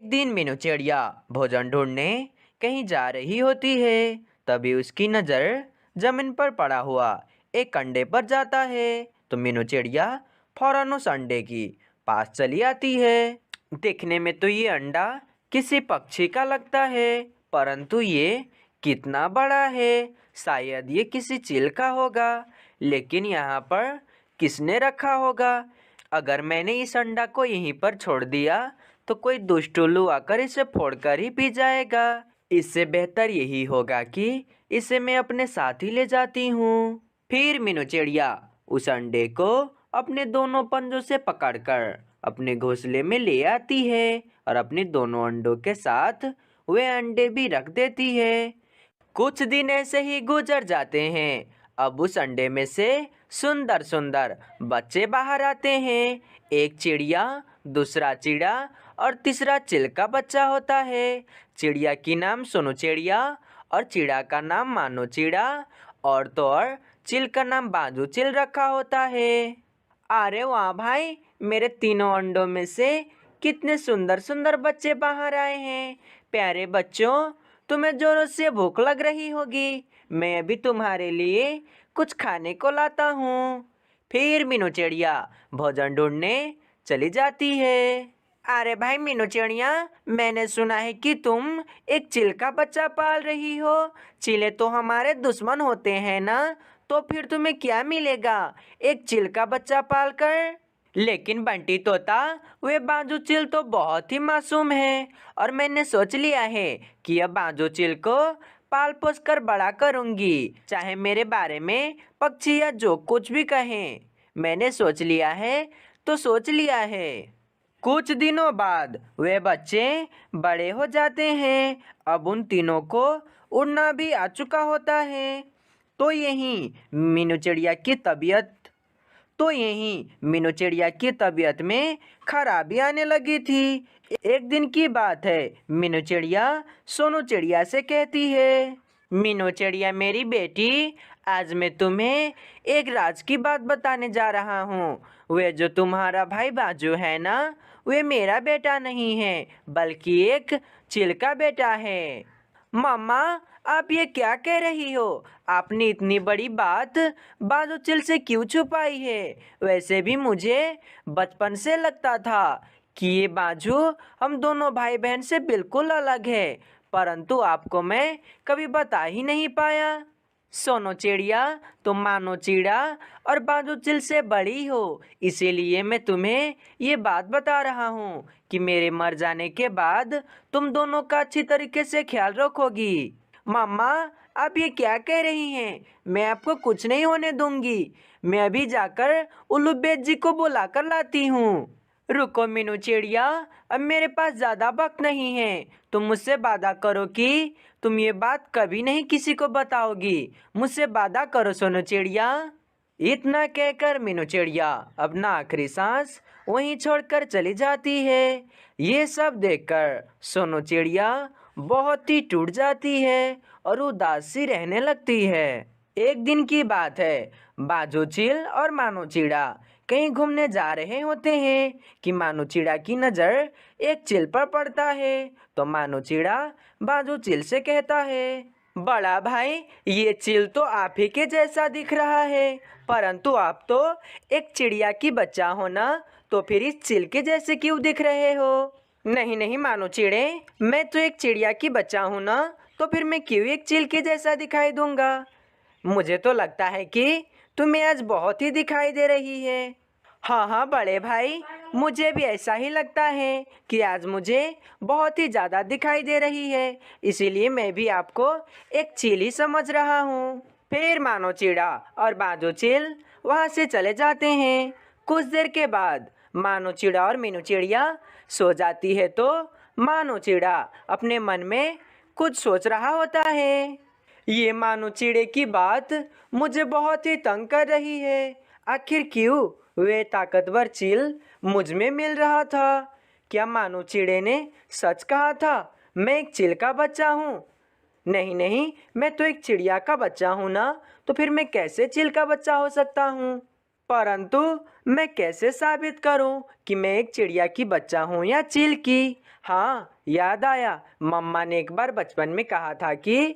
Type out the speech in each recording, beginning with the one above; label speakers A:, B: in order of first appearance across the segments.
A: एक दिन मीनू चिड़िया भोजन ढूंढने कहीं जा रही होती है। तभी उसकी नज़र जमीन पर पड़ा हुआ एक अंडे पर जाता है। तो मीनू चिड़िया फौरन उस अंडे की पास चली आती है। देखने में तो ये अंडा किसी पक्षी का लगता है, परंतु ये कितना बड़ा है। शायद ये किसी चील का होगा, लेकिन यहाँ पर किसने रखा होगा? अगर मैंने इस अंडा को यहीं पर छोड़ दिया तो कोई दुष्ट उल्लू आकर इसे फोड़कर ही पी जाएगा। इससे बेहतर यही होगा कि इसे मैं अपने साथ ही ले जाती हूँ। फिर मीनू चिड़िया उस अंडे को अपने दोनों पंजों से पकड़कर अपने घोंसले में ले आती है और अपने दोनों अंडों के साथ वे अंडे भी रख देती है। कुछ दिन ऐसे ही गुजर जाते हैं। अब उस अंडे में से सुंदर सुंदर बच्चे बाहर आते हैं। एक चिड़िया, दूसरा चिड़ा और तीसरा चिल का बच्चा होता है। चिड़िया की नाम सोनू चिड़िया और चिड़ा का नाम मानो चिड़ा और तो और चिल का नाम बाजू चिल रखा होता है। अरे वाह भाई, मेरे तीनों अंडों में से कितने सुंदर सुंदर बच्चे बाहर आए हैं। प्यारे बच्चों, तुम्हें जोरों से भूख लग रही होगी। मैं अभी तुम्हारे लिए कुछ खाने को लाता हूँ। फिर मीनू चिड़िया भोजन ढूंढने चली जाती है। अरे भाई मीनू चिड़िया, मैंने सुना है कि तुम एक चील का बच्चा पाल रही हो। चीले तो हमारे दुश्मन होते हैं ना, तो फिर तुम्हें क्या मिलेगा एक चील का बच्चा पालकर? लेकिन बंटी तोता, वे बाजू चील तो बहुत ही मासूम है और मैंने सोच लिया है कि अब बाजू चील को पाल पोस कर बड़ा करूंगी, चाहे मेरे बारे में पक्षी या जो कुछ भी कहें। मैंने सोच लिया है तो सोच लिया है। कुछ दिनों बाद वे बच्चे बड़े हो जाते हैं। अब उन तीनों को उड़ना भी आ चुका होता है। तो यही मीनू चिड़िया की तबीयत तो यहीं मीनू चिड़िया की तबीयत में खराबी आने लगी थी। एक दिन की बात है, मीनू चिड़िया सोनू चिड़िया से कहती है, मीनू चिड़िया मेरी बेटी, आज मैं तुम्हें एक राज की बात बताने जा रहा हूँ। वे जो तुम्हारा भाई बाजू है ना, वे मेरा बेटा नहीं है बल्कि एक चिल का बेटा है। मम्मा, आप ये क्या कह रही हो? आपने इतनी बड़ी बात बाजू चिल से क्यों छुपाई है? वैसे भी मुझे बचपन से लगता था कि ये बाजू हम दोनों भाई बहन से बिल्कुल अलग है, परंतु आपको मैं कभी बता ही नहीं पाया। सोनू चिड़िया, तुम मानो चिड़ा और बाजू चिल से बड़ी हो, इसीलिए मैं तुम्हें ये बात बता रहा हूँ कि मेरे मर जाने के बाद तुम दोनों का अच्छी तरीके से ख्याल रखोगी। मम्मा, आप ये क्या कह रही हैं? मैं आपको कुछ नहीं होने दूंगी। मैं अभी जाकर उल्लू बेद जी को बुला कर लाती हूँ। रुको मीनू चिड़िया, अब मेरे पास ज़्यादा वक्त नहीं है। तुम मुझसे वादा करो कि तुम ये बात कभी नहीं किसी को बताओगी। मुझसे वादा करो सोनू चिड़िया। इतना कहकर मीनू चिड़िया अपना आखिरी सांस वहीं छोड़कर चली जाती है। ये सब देखकर सोनू चिड़िया बहुत ही टूट जाती है और उदास सी रहने लगती है। एक दिन की बात है, बाजू चिल और मानो चिड़ा कहीं घूमने जा रहे होते हैं कि मानो चिड़ा की नज़र एक चिल पर पड़ता है। तो मानो चिड़ा बाजू चिल से कहता है, बड़ा भाई, ये चिल तो आप ही के जैसा दिख रहा है, परंतु आप तो एक चिड़िया की बच्चा हो ना, तो फिर इस चिल के जैसे क्यों दिख रहे हो? नहीं नहीं मानो चिड़े, मैं तो एक चिड़िया की बच्चा हूँ ना, तो फिर मैं क्यों एक चिल के जैसा दिखाई दूंगा? मुझे तो लगता है कि तुम्हें आज बहुत ही दिखाई दे रही है। हाँ हाँ बड़े भाई, मुझे भी ऐसा ही लगता है कि आज मुझे बहुत ही ज़्यादा दिखाई दे रही है, इसीलिए मैं भी आपको एक चील ही समझ रहा हूँ। फिर मानो चिड़ा और बाजू चिल वहाँ से चले जाते हैं। कुछ देर के बाद मानो चिड़ा और मीनू चिड़िया सो जाती है। तो मानो चिड़ा अपने मन में कुछ सोच रहा होता है, ये मानो चिड़े की बात मुझे बहुत ही तंग कर रही है। आखिर क्यों वे ताकतवर चील मुझ में मिल रहा था? क्या मानो चिड़े ने सच कहा था मैं एक चील का बच्चा हूँ? नहीं नहीं, मैं तो एक चिड़िया का बच्चा हूँ ना, तो फिर मैं कैसे चील का बच्चा हो सकता हूँ? परंतु मैं कैसे साबित करूं कि मैं एक चिड़िया की बच्चा हूं या चील की? हाँ, याद आया, मम्मा ने एक बार बचपन में कहा था कि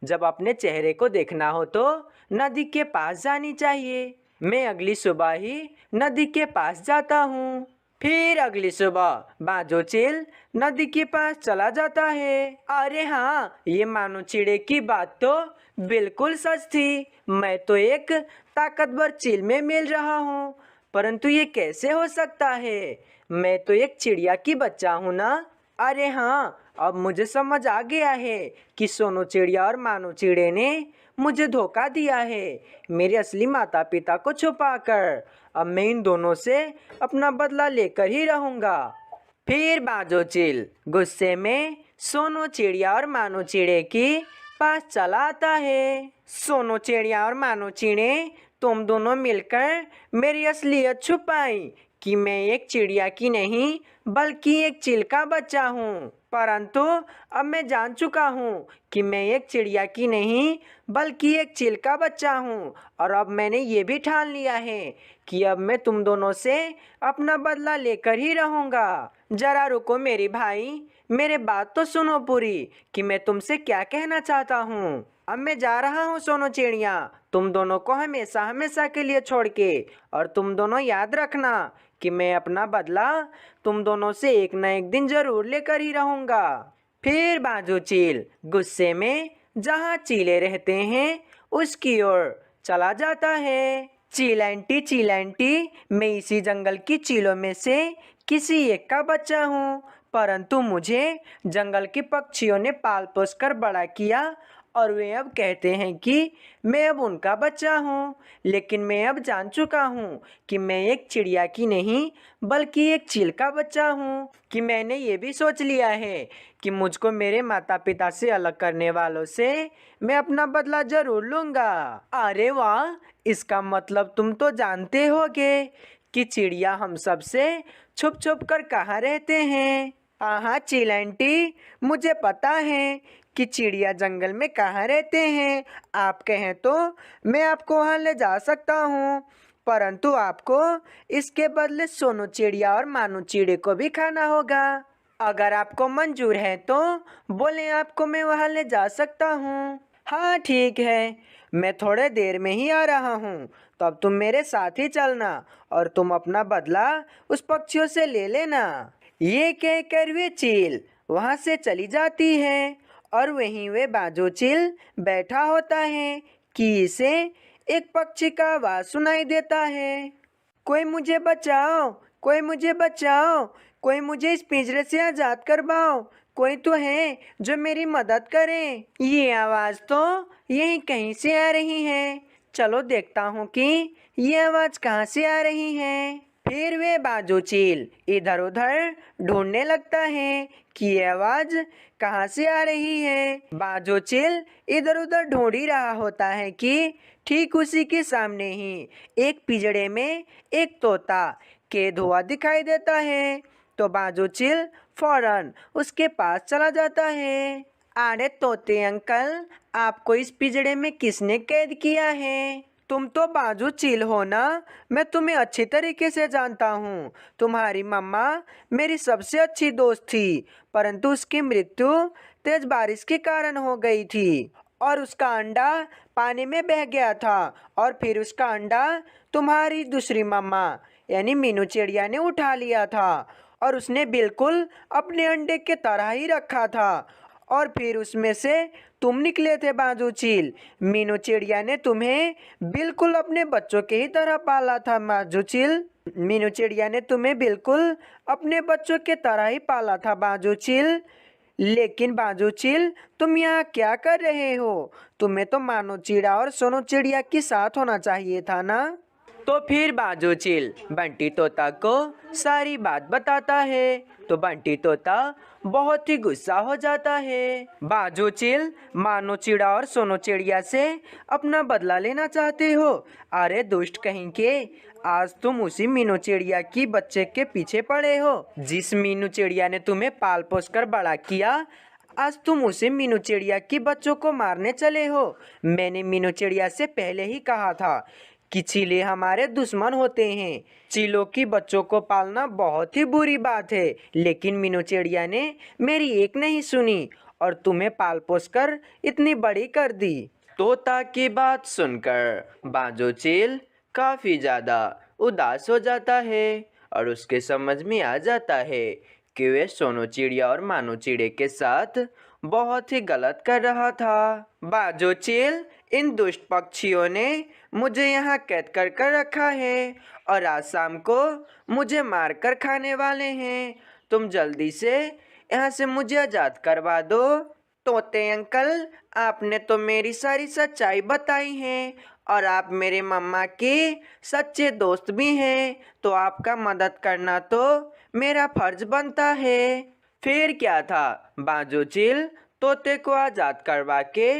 A: जब अपने चेहरे को देखना हो तो नदी के पास जानी चाहिए। मैं अगली सुबह ही नदी के पास जाता हूँ। फिर अगली सुबह बाजो चील नदी के पास चला जाता है। अरे हाँ, ये मानो चिड़े की बात तो बिल्कुल सच थी। मैं तो एक ताकतवर चील में मिल रहा हूँ, परंतु ये कैसे हो सकता है? मैं तो एक चिड़िया की बच्चा हूँ ना। अरे हाँ, अब मुझे समझ आ गया है कि सोनू चिड़िया और मानो चिड़े ने मुझे धोखा दिया है, मेरे असली माता पिता को छुपाकर। अब मैं इन दोनों से अपना बदला लेकर ही रहूंगा। फिर बाजो चील गुस्से में सोनू चिड़िया और मानो चिड़े के पास चला आता है। सोनू चिड़िया और मानो चिड़े, तुम दोनों मिलकर मेरी असलियत छुपाई कि मैं एक चिड़िया की नहीं बल्कि एक चील का बच्चा हूँ। परंतु अब मैं जान चुका हूँ कि मैं एक चिड़िया की नहीं बल्कि एक चील का बच्चा हूँ, और अब मैंने ये भी ठान लिया है कि अब मैं तुम दोनों से अपना बदला लेकर ही रहूँगा। जरा रुको मेरी भाई, मेरे बात तो सुनो पूरी कि मैं तुमसे क्या कहना चाहता हूँ। अब मैं जा रहा हूँ सोनू चिड़िया, तुम दोनों को हमेशा हमेशा के लिए छोड़ के। और तुम दोनों याद रखना कि मैं अपना बदला तुम दोनों से एक न एक दिन जरूर लेकर ही रहूँगा। फिर बाजू चील गुस्से में जहाँ चीले रहते हैं उसकी ओर चला जाता है। चील आंटी, मैं इसी जंगल की चीलों में से किसी एक का बच्चा हूँ, परंतु मुझे जंगल के पक्षियों ने पाल पोस कर बड़ा किया और वे अब कहते हैं कि मैं अब उनका बच्चा हूँ। लेकिन मैं अब जान चुका हूँ कि मैं एक चिड़िया की नहीं बल्कि एक चील का बच्चा हूँ, कि मैंने ये भी सोच लिया है कि मुझको मेरे माता पिता से अलग करने वालों से मैं अपना बदला जरूर लूँगा। अरे वाह, इसका मतलब तुम तो जानते होगे कि चिड़िया हम सब से छुप छुप कर कहाँ रहते हैं। हाँ चील आंटी, मुझे पता है कि चिड़िया जंगल में कहाँ रहते हैं। आप कहें तो मैं आपको वहाँ ले जा सकता हूँ, परंतु आपको इसके बदले सोनू चिड़िया और मानू चिड़े को भी खाना होगा। अगर आपको मंजूर है तो बोले, आपको मैं वहाँ ले जा सकता हूँ। हाँ ठीक है, मैं थोड़े देर में ही आ रहा हूँ, तब तुम मेरे साथ ही चलना और तुम अपना बदला उस पक्षियों से ले लेना। ये कहकर वे चील वहाँ से चली जाती है और वहीं वे बाजो चील बैठा होता है कि इसे एक पक्षी का आवाज सुनाई देता है। कोई मुझे बचाओ, कोई मुझे बचाओ, कोई मुझे इस पिंजरे से आजाद करवाओ, कोई तो है जो मेरी मदद करे। ये आवाज तो यहीं कहीं से आ रही है, चलो देखता हूँ कि ये आवाज कहाँ से आ रही है। फिर वे बाजू चील इधर उधर ढूंढने लगता है कि ये आवाज कहाँ से आ रही है। बाजू चील इधर उधर ढूंढ ही रहा होता है कि ठीक उसी के सामने ही एक पिंजड़े में एक तोता कैद हुआ दिखाई देता है। तो बाजू चील फौरन उसके पास चला जाता है। अरे तोते अंकल, आपको इस पिंजड़े में किसने कैद किया है? तुम तो बाजू चील हो ना, मैं तुम्हें अच्छी तरीके से जानता हूँ। तुम्हारी मम्मा मेरी सबसे अच्छी दोस्त थी, परंतु उसकी मृत्यु तेज बारिश के कारण हो गई थी और उसका अंडा पानी में बह गया था, और फिर उसका अंडा तुम्हारी दूसरी मम्मा यानी मीनू चिड़िया ने उठा लिया था और उसने बिल्कुल अपने अंडे के तरह ही रखा था, और फिर उसमें से तुम निकले थे बाजू चील। मीनू चिड़िया ने तुम्हें बिल्कुल अपने बच्चों के ही तरह पाला था बाजू चील। मीनू चिड़िया ने तुम्हें बिल्कुल अपने बच्चों के तरह ही पाला था बाजू चील। लेकिन बाजू चील, तुम यहाँ क्या कर रहे हो? तुम्हें तो मानो चिड़ा और सोनू चिड़िया के साथ होना चाहिए था ना। तो फिर बाजू चील बंटी तोता को सारी बात बताता है, तो बंटी तोता बहुत ही गुस्सा हो जाता है। बाजू चील मानो चिड़ा और सोनू चिड़िया से अपना बदला लेना चाहते हो? अरे दुष्ट कहीं के, आज तुम उसी मीनू चिड़िया की बच्चे के पीछे पड़े हो जिस मीनू चिड़िया ने तुम्हें पाल पोस कर बड़ा किया। आज तुम उसे मीनू चिड़िया की बच्चों को मारने चले हो। मैंने मीनू चिड़िया से पहले ही कहा था कि चीले हमारे दुश्मन होते हैं। चीलों की बच्चों को पालना बहुत ही बुरी बात है, लेकिन मीनू चिड़िया ने मेरी एक नहीं सुनी और तुम्हें पाल पोस कर इतनी बड़ी कर दी। तोता की बात सुनकर बाजो चील काफी ज्यादा उदास हो जाता है और उसके समझ में आ जाता है कि वे सोनू चिड़िया और मानू चिड़े के साथ बहुत ही गलत कर रहा था। बाजो चील, इन दुष्ट पक्षियों ने मुझे यहाँ कैद कर रखा है और आज शाम को मुझे मार कर खाने वाले हैं। तुम जल्दी से यहाँ से मुझे आज़ाद करवा दो। तोते अंकल, आपने तो मेरी सारी सच्चाई बताई है और आप मेरे मम्मा के सच्चे दोस्त भी हैं, तो आपका मदद करना तो मेरा फर्ज बनता है। फिर क्या था, बाजो चील तोते को आज़ाद करवा के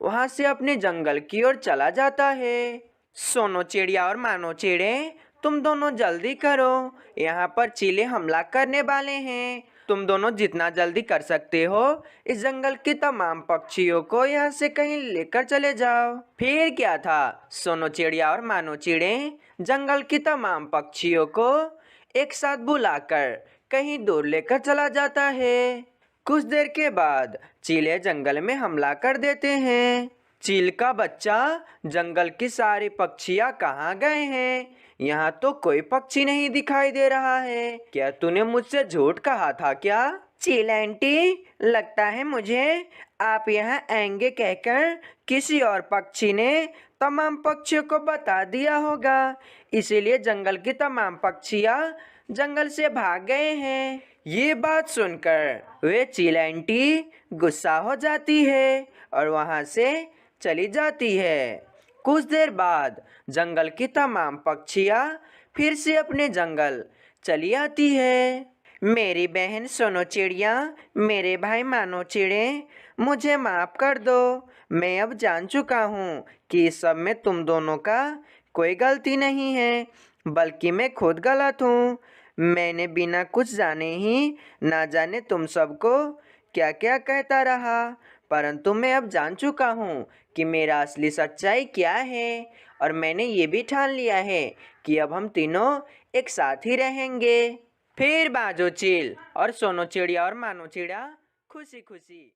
A: वहाँ से अपने जंगल की ओर चला जाता है। सोनू चिड़िया और मानो चिड़े, तुम दोनों जल्दी करो, यहाँ पर चीले हमला करने वाले हैं। तुम दोनों जितना जल्दी कर सकते हो इस जंगल के तमाम पक्षियों को यहाँ से कहीं लेकर चले जाओ। फिर क्या था, सोनू चिड़िया और मानो चिड़े जंगल की तमाम पक्षियों को एक साथ बुलाकर कहीं दूर लेकर चला जाता है। कुछ देर के बाद चीले जंगल में हमला कर देते हैं। चील का बच्चा, जंगल की सारी पक्षियाँ कहाँ गए हैं? यहाँ तो कोई पक्षी नहीं दिखाई दे रहा है। क्या तूने मुझसे झूठ कहा था क्या? चील आंटी, लगता है मुझे आप यहाँ आएंगे कहकर किसी और पक्षी ने तमाम पक्षियों को बता दिया होगा, इसीलिए जंगल की तमाम पक्षियाँ जंगल से भाग गए हैं। ये बात सुनकर वे चील आंटी गुस्सा हो जाती है और वहाँ से चली जाती है। कुछ देर बाद जंगल की तमाम पक्षियाँ फिर से अपने जंगल चली आती है। मेरी बहन सोनू चिड़िया, मेरे भाई मानो चिड़े, मुझे माफ़ कर दो। मैं अब जान चुका हूँ कि इस सब में तुम दोनों का कोई गलती नहीं है, बल्कि मैं खुद गलत हूँ। मैंने बिना कुछ जाने ही ना जाने तुम सबको क्या क्या कहता रहा, परंतु मैं अब जान चुका हूँ कि मेरा असली सच्चाई क्या है और मैंने ये भी ठान लिया है कि अब हम तीनों एक साथ ही रहेंगे। फिर बाजो चील और सोनू चिड़िया और मानो चिड़िया खुशी खुशी